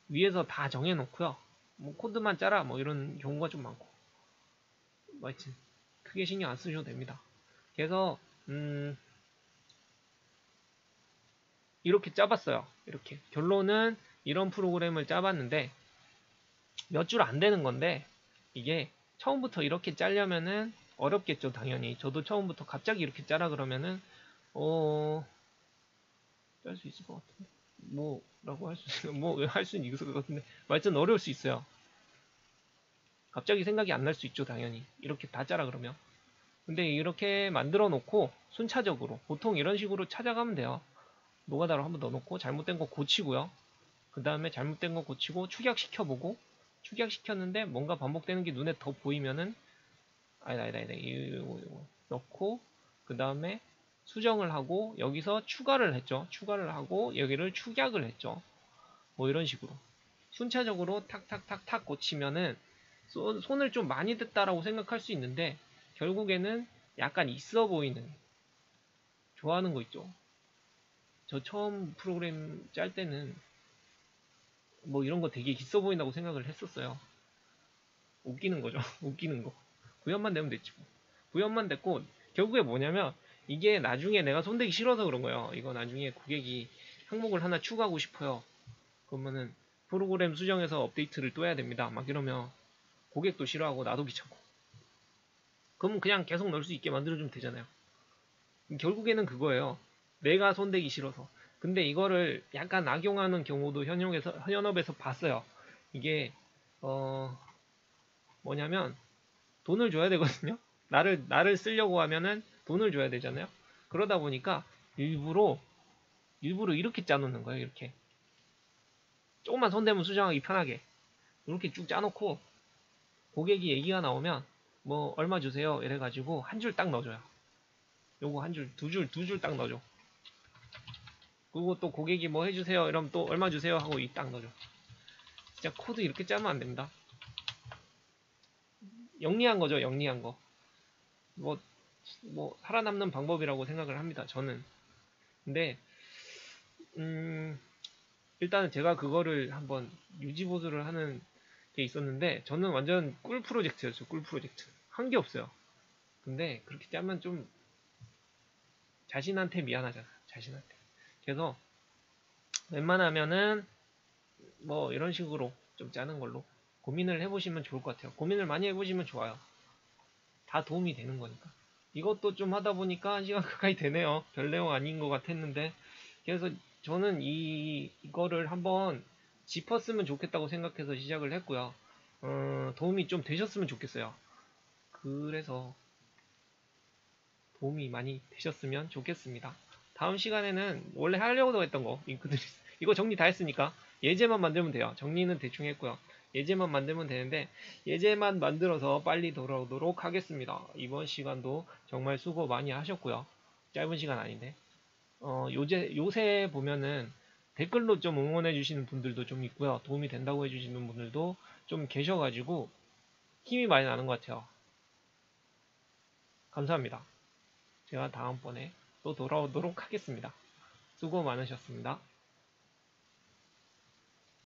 위에서 다 정해놓고요. 뭐 코드만 짜라 뭐 이런 경우가 좀 많고. 하여튼 크게 신경 안 쓰셔도 됩니다. 그래서 이렇게 짜봤어요. 이렇게 결론은 이런 프로그램을 짜봤는데 몇 줄 안 되는 건데 이게 처음부터 이렇게 짜려면은 어렵겠죠. 당연히 저도 처음부터 갑자기 이렇게 짜라 그러면은 짤 수 있을 것 같은데 뭐라고 할 수 있어요. 뭐 할 수는 있을 것 같은데 말든 어려울 수 있어요. 갑자기 생각이 안 날 수 있죠. 당연히 이렇게 다 짜라 그러면. 근데 이렇게 만들어 놓고 순차적으로 보통 이런 식으로 찾아가면 돼요. 노가다로 한번 넣어놓고 잘못된 거 고치고요. 그 다음에 잘못된 거 고치고 축약시켜보고 축약시켰는데 뭔가 반복되는 게 눈에 더 보이면은 아니다 이거 넣고 그 다음에 수정을 하고 여기서 추가를 했죠. 추가를 하고 여기를 축약을 했죠. 뭐 이런 식으로 순차적으로 탁탁탁탁 고치면은 손을 좀 많이 댔다라고 생각할 수 있는데 결국에는 약간 있어 보이는 좋아하는 거 있죠. 저 처음 프로그램 짤 때는 뭐 이런 거 되게 있어 보인다고 생각을 했었어요. 웃기는 거죠. 웃기는 거. 구현만 되면 됐지 뭐. 구현만 됐고 결국에 뭐냐면 이게 나중에 내가 손대기 싫어서 그런 거예요. 이거 나중에 고객이 항목을 하나 추가하고 싶어요. 그러면은 프로그램 수정해서 업데이트를 또 해야 됩니다. 막 이러면 고객도 싫어하고 나도 귀찮고. 그러면 그냥 계속 넣을 수 있게 만들어주면 되잖아요. 결국에는 그거예요. 내가 손대기 싫어서. 근데 이거를 약간 악용하는 경우도 현업에서 봤어요. 이게 뭐냐면 돈을 줘야 되거든요. 나를 쓰려고 하면은 돈을 줘야 되잖아요. 그러다 보니까 일부러 이렇게 짜놓는 거예요. 이렇게 조금만 손대면 수정하기 편하게 이렇게 쭉 짜놓고 고객이 얘기가 나오면 뭐 얼마 주세요 이래가지고 한 줄 딱 넣어줘요. 요거 한 줄, 두 줄 딱 넣어줘. 그리고 또 고객이 뭐 해주세요 이러면 또 얼마 주세요 하고 이 딱 넣어줘. 진짜 코드 이렇게 짜면 안 됩니다. 영리한 거죠. 영리한 거. 뭐 살아남는 방법이라고 생각을 합니다. 저는. 근데 일단은 제가 그거를 한번 유지보수를 하는 게 있었는데 저는 완전 꿀 프로젝트였죠. 꿀 프로젝트. 한 게 없어요. 근데 그렇게 짜면 좀 자신한테 미안하잖아. 자신한테. 그래서 웬만하면은 뭐 이런 식으로 좀 짜는 걸로 고민을 해보시면 좋을 것 같아요. 고민을 많이 해보시면 좋아요. 다 도움이 되는 거니까. 이것도 좀 하다 보니까 1시간 가까이 되네요. 별 내용 아닌 것 같았는데. 그래서 저는 이거를 한번 짚었으면 좋겠다고 생각해서 시작을 했고요. 도움이 좀 되셨으면 좋겠어요. 그래서 도움이 많이 되셨으면 좋겠습니다. 다음 시간에는 원래 하려고 했던 거, 이거 정리 다 했으니까 예제만 만들면 돼요. 정리는 대충 했고요. 예제만 만들면 되는데 예제만 만들어서 빨리 돌아오도록 하겠습니다. 이번 시간도 정말 수고 많이 하셨고요. 짧은 시간 아닌데 요새 보면은 댓글로 좀 응원해 주시는 분들도 좀 있고요. 도움이 된다고 해주시는 분들도 좀 계셔가지고 힘이 많이 나는 것 같아요. 감사합니다. 제가 다음번에 또 돌아오도록 하겠습니다. 수고 많으셨습니다.